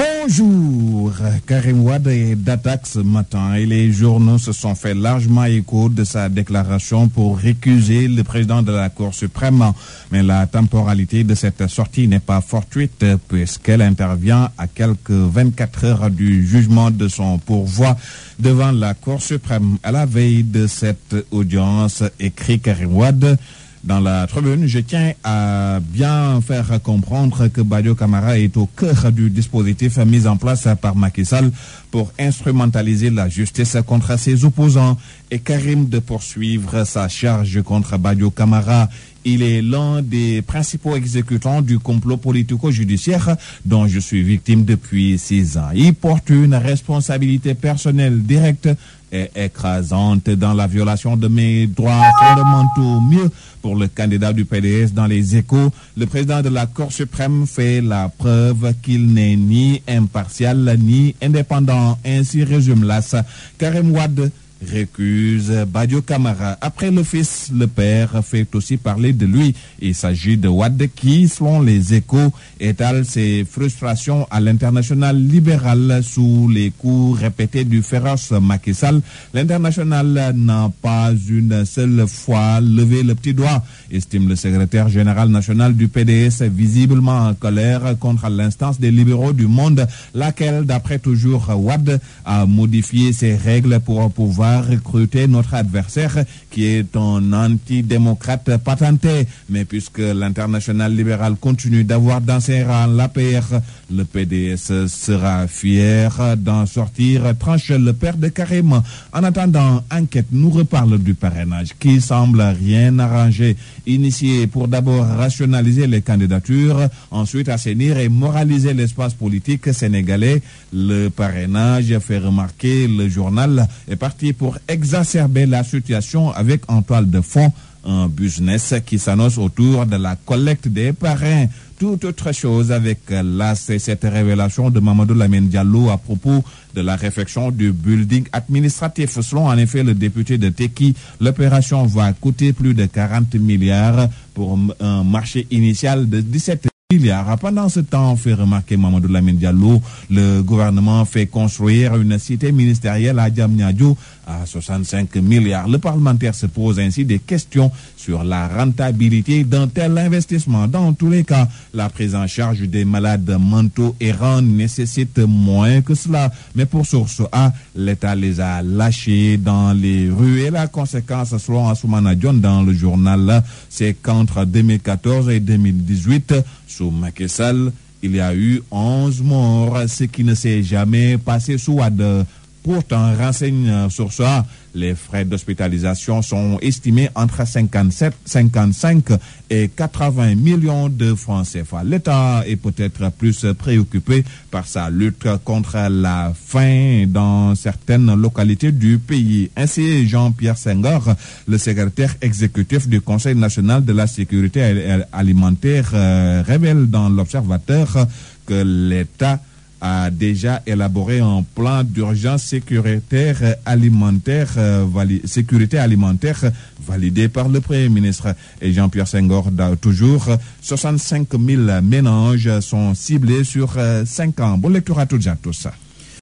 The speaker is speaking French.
Bonjour, Karim Wade est d'attaque ce matin et les journaux se sont fait largement écho de sa déclaration pour récuser le président de la Cour suprême. Mais la temporalité de cette sortie n'est pas fortuite puisqu'elle intervient à quelques 24 heures du jugement de son pourvoi devant la Cour suprême. À la veille de cette audience, écrit Karim Wade dans la tribune, je tiens à bien faire comprendre que Badio Camara est au cœur du dispositif mis en place par Macky Sall pour instrumentaliser la justice contre ses opposants et Karim de poursuivre sa charge contre Badio Camara. Il est l'un des principaux exécutants du complot politico-judiciaire dont je suis victime depuis 6 ans. Il porte une responsabilité personnelle directe et écrasante dans la violation de mes droits fondamentaux. Mieux, pour le candidat du PDS dans les Échos, le président de la Cour suprême fait la preuve qu'il n'est ni impartial ni indépendant. Ainsi résume l'AS. Karim Wade récuse Badio Camara. Après le fils, le père fait aussi parler de lui. Il s'agit de Wade qui, selon les Échos, étale ses frustrations à l'international libéral sous les coups répétés du féroce Macky Sall. L'international n'a pas une seule fois levé le petit doigt, estime le secrétaire général national du PDS, visiblement en colère contre l'instance des libéraux du monde, laquelle, d'après toujours Wade, a modifié ses règles pour pouvoir recruter notre adversaire qui est un antidémocrate patenté. Mais puisque l'international libéral continue d'avoir dans ses rangs l'APR, le PDS sera fier d'en sortir, tranche le père de Karim. En attendant, Enquête nous reparle du parrainage qui semble rien arranger. Initié pour d'abord rationaliser les candidatures, ensuite assainir et moraliser l'espace politique sénégalais, le parrainage, fait remarquer le journal, est parti pour exacerber la situation avec en toile de fond un business qui s'annonce autour de la collecte des parrains. Toute autre chose avec cette révélation de Mamadou Lamine Diallo à propos de la réfection du building administratif. Selon en effet le député de Teki, l'opération va coûter plus de 40 milliards pour un marché initial de 17 milliards. Pendant ce temps, fait remarquer Mamadou Lamine Diallo, le gouvernement fait construire une cité ministérielle à Diamniadio à 65 milliards. Le parlementaire se pose ainsi des questions sur la rentabilité d'un tel investissement. Dans tous les cas, la prise en charge des malades mentaux errants nécessite moins que cela. Mais pour source A, l'État les a lâchés dans les rues et la conséquence, selon Assoumana Dione dans le journal, c'est qu'entre 2014 et 2018, sous Macky Sall, il y a eu 11 morts, ce qui ne s'est jamais passé sous Wade. Pourtant, renseigne sur ça, les frais d'hospitalisation sont estimés entre 55 et 80 millions de francs CFA. L'État est peut-être plus préoccupé par sa lutte contre la faim dans certaines localités du pays. Ainsi, Jean-Pierre Senghor, le secrétaire exécutif du Conseil national de la sécurité alimentaire, révèle dans l'Observateur que l'État a déjà élaboré un plan d'urgence sécurité alimentaire validé par le Premier ministre. Et Jean-Pierre Senghor, toujours, 65 000 ménages sont ciblés sur 5 ans. Bonne lecture à toutes et à tous.